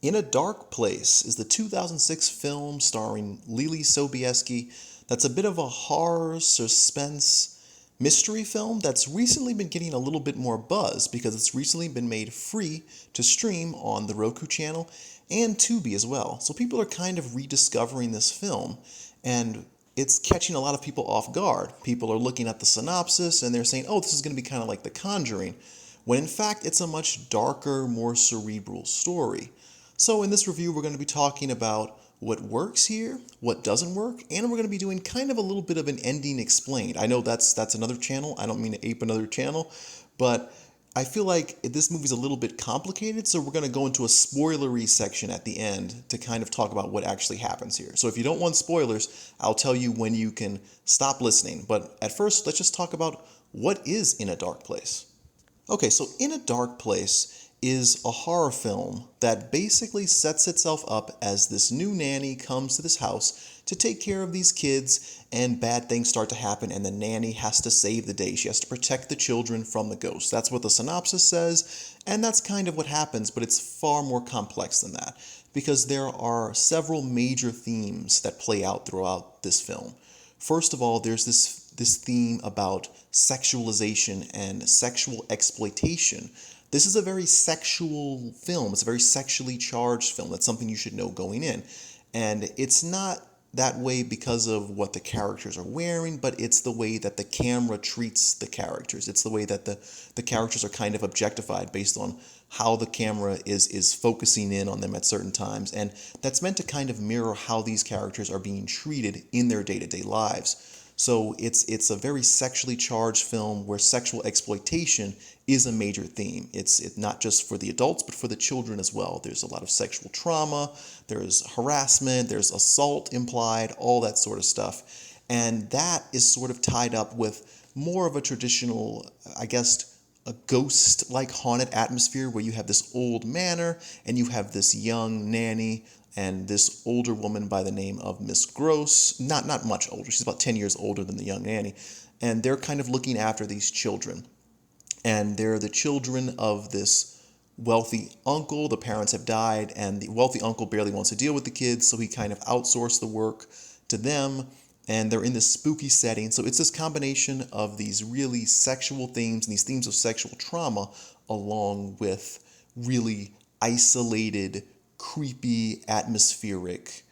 In a Dark Place is the 2006 film starring Leelee Sobieski that's a bit of a horror, suspense, mystery film that's recently been getting a little bit more buzz because it's recently been made free to stream on the Roku channel and Tubi as well. So people are kind of rediscovering this film, and it's catching a lot of people off guard. People are looking at the synopsis and they're saying, oh, this is going to be kind of like The Conjuring, when in fact it's a much darker, more cerebral story. So in this review, we're going to be talking about what works here, what doesn't work, and we're going to be doing kind of a little bit of an ending explained. I know that's another channel. I don't mean to ape another channel, but I feel like this movie's a little bit complicated, so we're going to go into a spoilery section at the end to kind of talk about what actually happens here. So if you don't want spoilers, I'll tell you when you can stop listening. But at first, let's just talk about what is In a Dark Place. Okay, so In a Dark Place is a horror film that basically sets itself up as this new nanny comes to this house to take care of these kids, and bad things start to happen, and the nanny has to save the day. She has to protect the children from the ghosts. That's what the synopsis says, and that's kind of what happens, but it's far more complex than that because there are several major themes that play out throughout this film. First of all, there's this theme about sexualization and sexual exploitation. This is a very sexual film. It's a very sexually charged film. That's something you should know going in. And it's not that way because of what the characters are wearing, but it's the way that the camera treats the characters. It's the way that the characters are kind of objectified based on how the camera is focusing in on them at certain times. And that's meant to kind of mirror how these characters are being treated in their day-to-day lives. So it's a very sexually charged film where sexual exploitation is a major theme. It's not just for the adults, but for the children as well. There's a lot of sexual trauma, there's harassment, there's assault implied, all that sort of stuff. And that is sort of tied up with more of a traditional, I guess, a ghost-like haunted atmosphere where you have this old manor and you have this young nanny and this older woman by the name of Miss Gross, not much older, she's about 10 years older than the young nanny, and they're kind of looking after these children. And they're the children of this wealthy uncle. The parents have died, and the wealthy uncle barely wants to deal with the kids, so he kind of outsourced the work to them, and they're in this spooky setting. So it's this combination of these really sexual themes and these themes of sexual trauma along with really isolated, creepy, atmospheric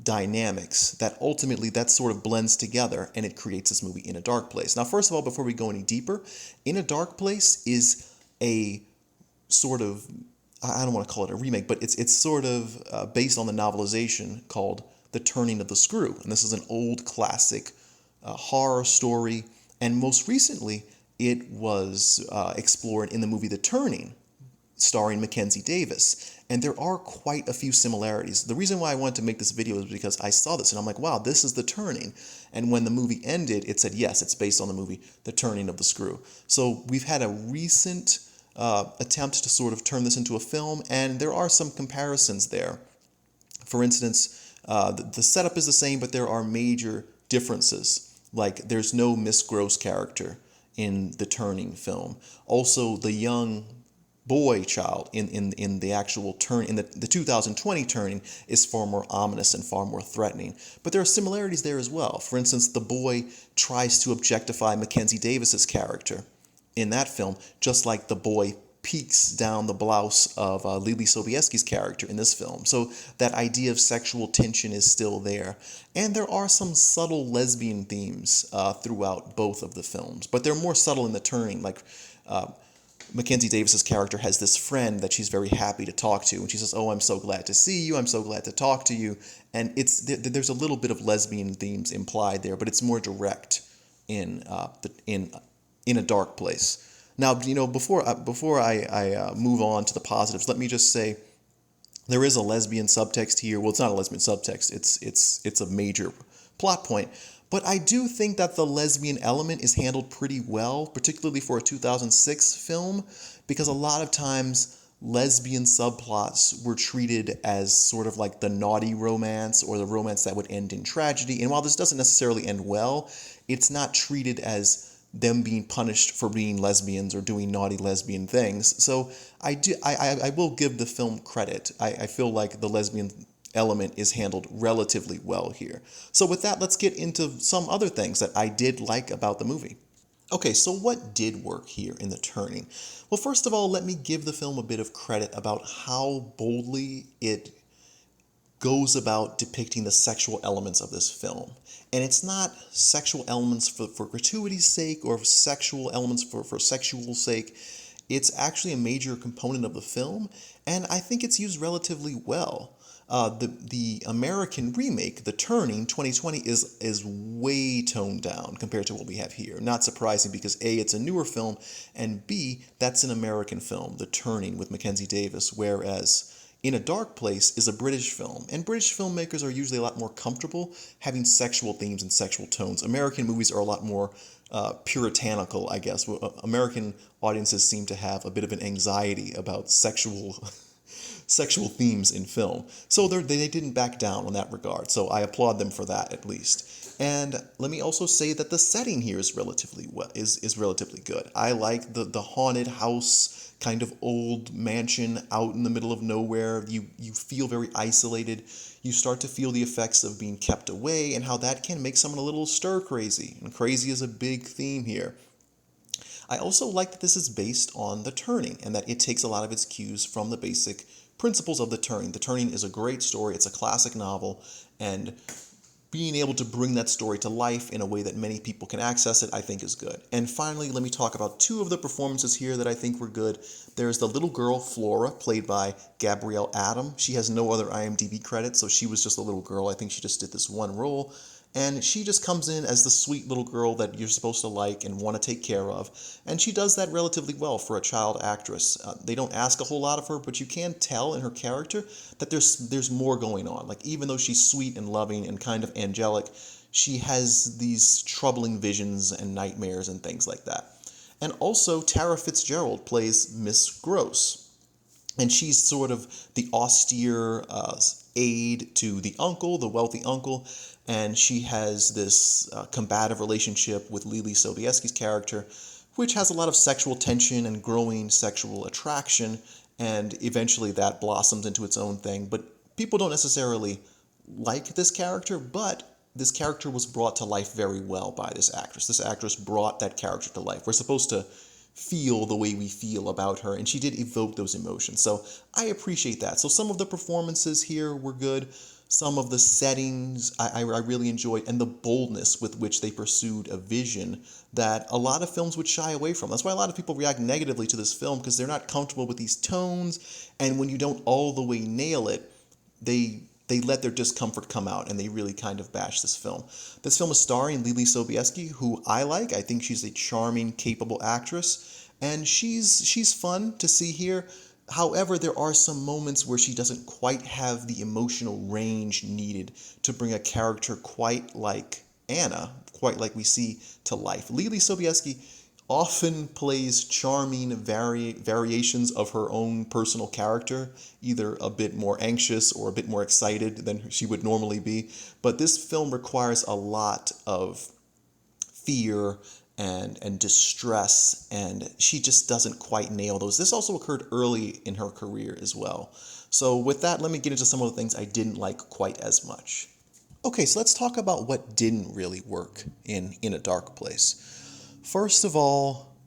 dynamics that ultimately that sort of blends together, and it creates this movie In a Dark Place. Now, first of all, before we go any deeper, In a Dark Place is a sort of, I don't want to call it a remake, but it's sort of based on the novelization called The Turning of the Screw. And this is an old classic horror story, and most recently it was explored in the movie The Turning, starring Mackenzie Davis. And there are quite a few similarities. The reason why I wanted to make this video is because I saw this and I'm like, wow, this is The Turning. And when the movie ended, it said, yes, it's based on the movie The Turning of the Screw. So we've had a recent attempt to sort of turn this into a film, and there are some comparisons there. For instance, the setup is the same, but there are major differences. Like there's no Miss Gross character in the Turning film. Also, the young boy child in the actual turn in the 2020 Turning is far more ominous and far more threatening. But there are similarities there as well. For instance, the boy tries to objectify Mackenzie Davis's character in that film, just like the boy peeks down the blouse of Leelee Sobieski's character in this film. So that idea of sexual tension is still there. And there are some subtle lesbian themes throughout both of the films, but they're more subtle in the Turning. Like Mackenzie Davis's character has this friend that she's very happy to talk to, and she says, "Oh, I'm so glad to see you. I'm so glad to talk to you." And there's a little bit of lesbian themes implied there, but it's more direct in a Dark Place. Now, before I move on to the positives, let me just say there is a lesbian subtext here. Well, it's not a lesbian subtext. It's a major plot point. But I do think that the lesbian element is handled pretty well, particularly for a 2006 film, because a lot of times lesbian subplots were treated as sort of like the naughty romance or the romance that would end in tragedy. And while this doesn't necessarily end well, it's not treated as them being punished for being lesbians or doing naughty lesbian things. So I will give the film credit. I feel like the lesbian element is handled relatively well here. So with that, let's get into some other things that I did like about the movie. Okay, so what did work here in the turning? Well, first of all, let me give the film a bit of credit about how boldly it goes about depicting the sexual elements of this film. And it's not sexual elements for gratuity's sake or sexual elements for sexual sake. It's actually a major component of the film, and I think it's used relatively well. The American remake, The Turning 2020, is way toned down compared to what we have here. Not surprising because A, it's a newer film, and B, that's an American film, The Turning with Mackenzie Davis, whereas In a Dark Place is a British film, and British filmmakers are usually a lot more comfortable having sexual themes and sexual tones. American movies are a lot more puritanical, I guess. American audiences seem to have a bit of an anxiety about sexual themes in film. So they didn't back down on that regard. So I applaud them for that at least. And let me also say that the setting here is relatively good. I like the haunted house, kind of old mansion out in the middle of nowhere. You feel very isolated. You start to feel the effects of being kept away and how that can make someone a little stir crazy. And crazy is a big theme here. I also like that this is based on The Turning and that it takes a lot of its cues from the basic principles of The Turning. The Turning is a great story. It's a classic novel, and being able to bring that story to life in a way that many people can access it, I think is good. And finally, let me talk about two of the performances here that I think were good. There's the little girl, Flora, played by Gabrielle Adam. She has no other IMDb credits, so she was just a little girl. I think she just did this one role. And she just comes in as the sweet little girl that you're supposed to like and want to take care of. And she does that relatively well for a child actress. They don't ask a whole lot of her, but you can tell in her character that there's more going on. Like, even though she's sweet and loving and kind of angelic, she has these troubling visions and nightmares and things like that. And also, Tara Fitzgerald plays Miss Gross. And she's sort of the austere aide to the uncle, the wealthy uncle, and she has this combative relationship with Leelee Sobieski's character, which has a lot of sexual tension and growing sexual attraction, and eventually that blossoms into its own thing. But people don't necessarily like this character, but this character was brought to life very well by this actress. This actress brought that character to life. We're supposed to feel the way we feel about her, and she did evoke those emotions. So I appreciate that. So some of the performances here were good. Some of the settings I really enjoyed, and the boldness with which they pursued a vision that a lot of films would shy away from. That's why a lot of people react negatively to this film, because they're not comfortable with these tones, and when you don't all the way nail it, they let their discomfort come out, and they really kind of bash this film. This film is starring Leelee Sobieski, who I like. I think she's a charming, capable actress, and she's fun to see here. However, there are some moments where she doesn't quite have the emotional range needed to bring a character quite like Anna, quite like we see, to life. Leelee Sobieski often plays charming variations of her own personal character, either a bit more anxious or a bit more excited than she would normally be. But this film requires a lot of fear and distress, and she just doesn't quite nail those. This also occurred early in her career as well. So with that, let me get into some of the things I didn't like quite as much. Okay, so let's talk about what didn't really work in A Dark Place. First of all,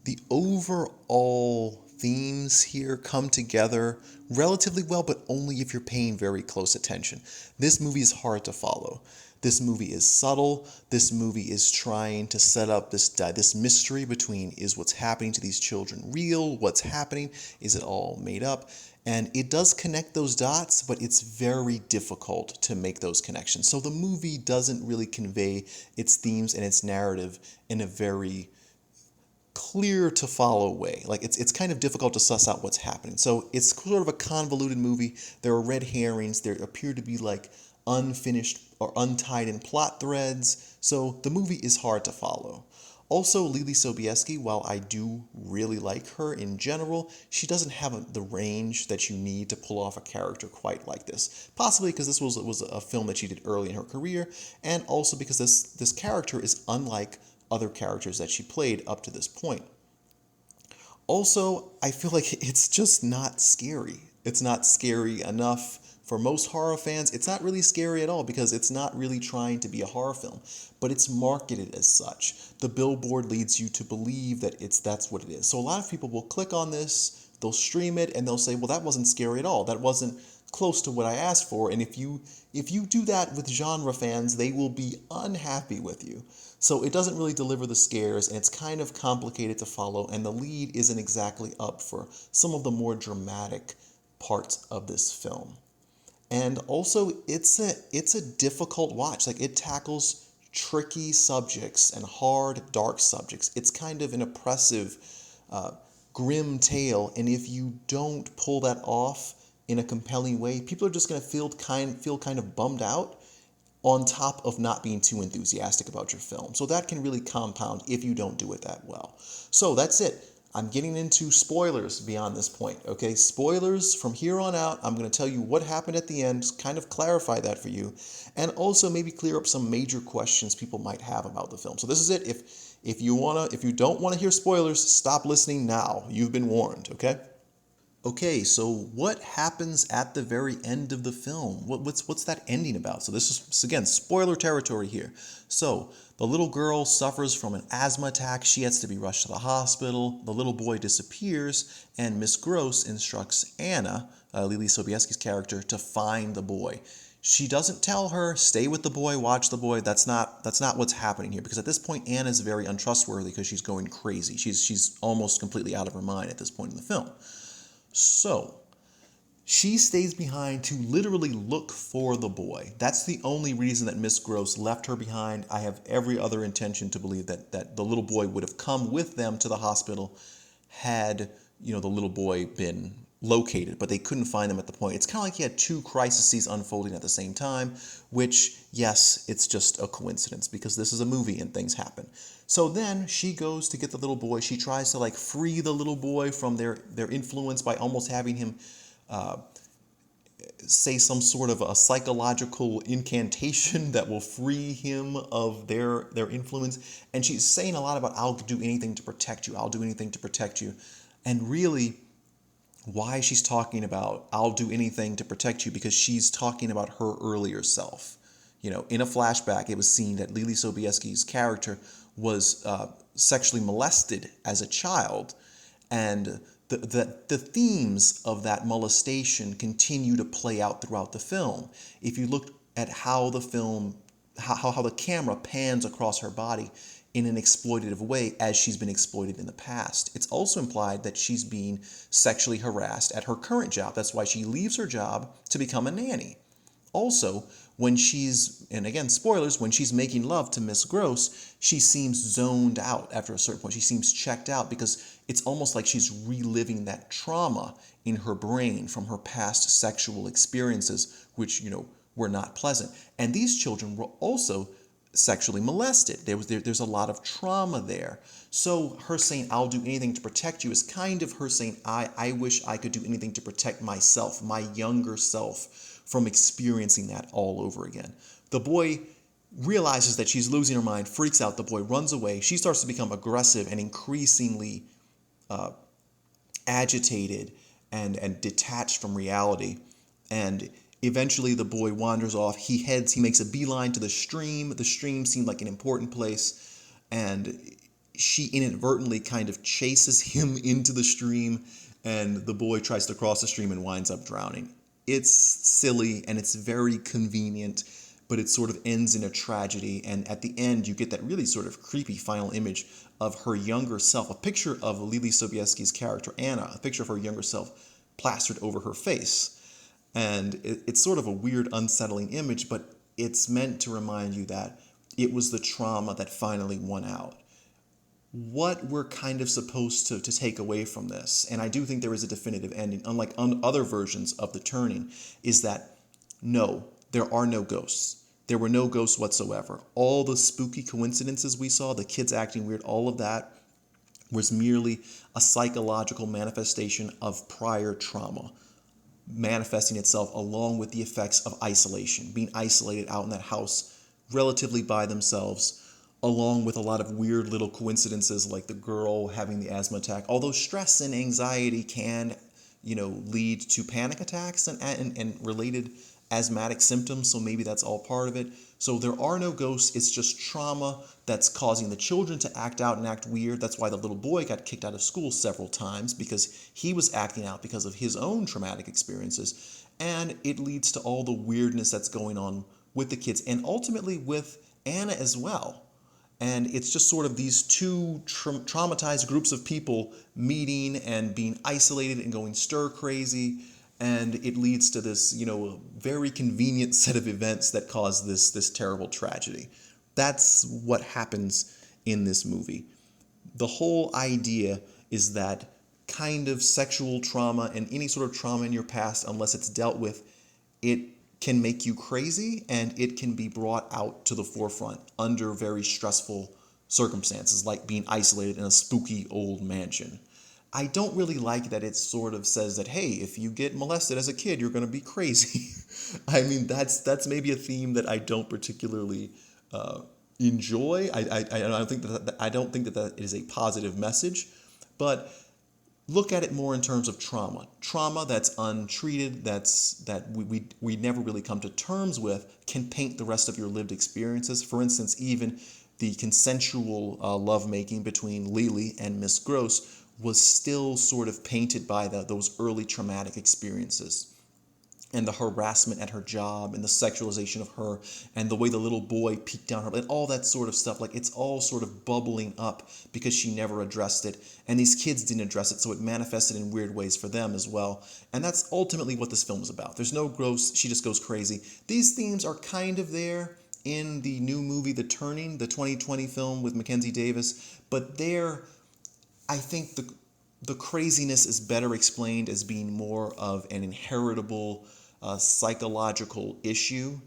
the overall themes here come together relatively well, but only if you're paying very close attention. This movie is hard to follow. This movie is subtle. This movie is trying to set up this mystery between, is what's happening to these children real? What's happening? Is it all made up? And it does connect those dots, but it's very difficult to make those connections. So the movie doesn't really convey its themes and its narrative in a very clear to follow way. Like, it's kind of difficult to suss out what's happening. So it's sort of a convoluted movie. There are red herrings. There appear to be like unfinished or untied in plot threads. So the movie is hard to follow. Also, Leelee Sobieski, while I do really like her in general, she doesn't have the range that you need to pull off a character quite like this. Possibly because this was a film that she did early in her career, and also because this character is unlike other characters that she played up to this point. Also, I feel like it's just not scary. It's not scary enough for most horror fans. It's not really scary at all because it's not really trying to be a horror film, but it's marketed as such. The billboard leads you to believe that that's what it is. So a lot of people will click on this, they'll stream it, and they'll say, "Well, that wasn't scary at all. That wasn't close to what I asked for." And if you do that with genre fans, they will be unhappy with you. So it doesn't really deliver the scares, and it's kind of complicated to follow, and the lead isn't exactly up for some of the more dramatic parts of this film. And also, it's a difficult watch. Like, it tackles tricky subjects and hard, dark subjects. It's kind of an oppressive, grim tale, and if you don't pull that off in a compelling way, people are just going to feel kind of bummed out, on top of not being too enthusiastic about your film. So that can really compound if you don't do it that well. So that's it. I'm getting into spoilers beyond this point, okay? Spoilers from here on out. I'm going to tell you what happened at the end, kind of clarify that for you, and also maybe clear up some major questions people might have about the film. So this is it. If you don't want to hear spoilers, stop listening now. You've been warned, okay? Okay, so what happens at the very end of the film? What's that ending about? So this is, again, spoiler territory here. So the little girl suffers from an asthma attack. She has to be rushed to the hospital. The little boy disappears, and Miss Gross instructs Anna, Leelee Sobieski's character, to find the boy. She doesn't tell her, stay with the boy, watch the boy. That's not what's happening here, because at this point, Anna's very untrustworthy because she's going crazy. She's almost completely out of her mind at this point in the film. So, she stays behind to literally look for the boy. That's the only reason that Miss Gross left her behind. I have every other intention to believe that the little boy would have come with them to the hospital had, the little boy been located, but they couldn't find him at the point. It's kind of like he had two crises unfolding at the same time, which, yes, it's just a coincidence because this is a movie and things happen. So then she goes to get the little boy. She tries to free the little boy from their influence by almost having him say some sort of a psychological incantation that will free him of their influence. And she's saying a lot about, "I'll do anything to protect you. I'll do anything to protect you." And really, why she's talking about "I'll do anything to protect you," because she's talking about her earlier self. In a flashback, it was seen that Leelee Sobieski's character was sexually molested as a child, and the themes of that molestation continue to play out throughout the film. If you look at how the film, how the camera pans across her body in an exploitative way as she's been exploited in the past, it's also implied that she's being sexually harassed at her current job. That's why she leaves her job to become a nanny. Also, when she's, and again, spoilers, when she's making love to Miss Gross, she seems zoned out after a certain point. She seems checked out because it's almost like she's reliving that trauma in her brain from her past sexual experiences, which, were not pleasant. And these children were also sexually molested. There's a lot of trauma there. So her saying, "I'll do anything to protect you," is kind of her saying, I wish I could do anything to protect myself, my younger self, from experiencing that all over again. The boy realizes that she's losing her mind, freaks out. The boy runs away. She starts to become aggressive and increasingly agitated and detached from reality. And eventually the boy wanders off. He makes a beeline to the stream. The stream seemed like an important place, and she inadvertently kind of chases him into the stream, and the boy tries to cross the stream and winds up drowning. It's silly and it's very convenient, but it sort of ends in a tragedy. And at the end, you get that really sort of creepy final image of her younger self, a picture of Leelee Sobieski's character, Anna, a picture of her younger self plastered over her face. And it's sort of a weird, unsettling image, but it's meant to remind you that it was the trauma that finally won out. What we're kind of supposed to take away from this, and I do think there is a definitive ending, unlike other versions of The Turning, is that no, there are no ghosts. There were no ghosts whatsoever. All the spooky coincidences we saw, the kids acting weird, all of that was merely a psychological manifestation of prior trauma, manifesting itself along with the effects of isolation, being isolated out in that house relatively by themselves, along with a lot of weird little coincidences like the girl having the asthma attack. Although stress and anxiety can, lead to panic attacks and related asthmatic symptoms, so maybe that's all part of it. So there are no ghosts, it's just trauma that's causing the children to act out and act weird. That's why the little boy got kicked out of school several times, because he was acting out because of his own traumatic experiences. And it leads to all the weirdness that's going on with the kids and ultimately with Anna as well. And it's just sort of these two traumatized groups of people meeting and being isolated and going stir crazy. And it leads to this, very convenient set of events that cause this terrible tragedy. That's what happens in this movie. The whole idea is that kind of sexual trauma and any sort of trauma in your past, unless it's dealt with, it can make you crazy, and it can be brought out to the forefront under very stressful circumstances, like being isolated in a spooky old mansion. I don't really like that it sort of says that, hey, if you get molested as a kid, you're going to be crazy. I mean, that's maybe a theme that I don't particularly enjoy. I don't think that is a positive message, but look at it more in terms of trauma that's untreated, that we never really come to terms with, can paint the rest of your lived experiences. For instance, even the consensual lovemaking between Leelee and Miss Gross was still sort of painted by those early traumatic experiences, and the harassment at her job and the sexualization of her and the way the little boy peeked down her, and all that sort of stuff. Like, it's all sort of bubbling up because she never addressed it, and these kids didn't address it, so it manifested in weird ways for them as well. And that's ultimately what this film is about. There's no gross, she just goes crazy. These themes are kind of there in the new movie The Turning, the 2020 film with Mackenzie Davis, but there, I think the craziness is better explained as being more of an inheritable psychological issue,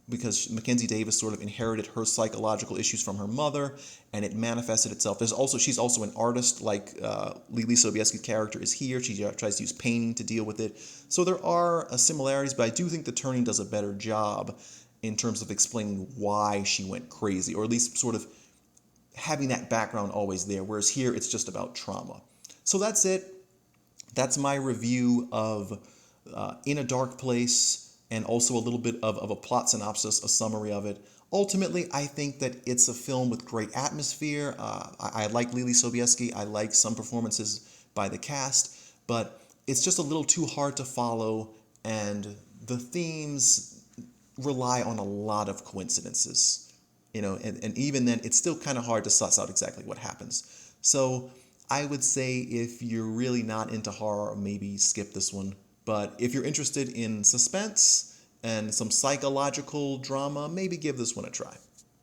because Mackenzie Davis sort of inherited her psychological issues from her mother, and it manifested itself. She's also an artist, like Leelee Sobieski's character is here. She tries to use painting to deal with it. So there are similarities, but I do think The Turning does a better job in terms of explaining why she went crazy, or at least sort of having that background always there, whereas here it's just about trauma. So that's it. That's my review of In a Dark Place, and also a little bit of a plot synopsis, a summary of it. Ultimately, I think that it's a film with great atmosphere. I like Leelee Sobieski. I like some performances by the cast, but it's just a little too hard to follow, and the themes rely on a lot of coincidences. And even then, it's still kind of hard to suss out exactly what happens. So I would say if you're really not into horror, maybe skip this one. But if you're interested in suspense and some psychological drama, maybe give this one a try.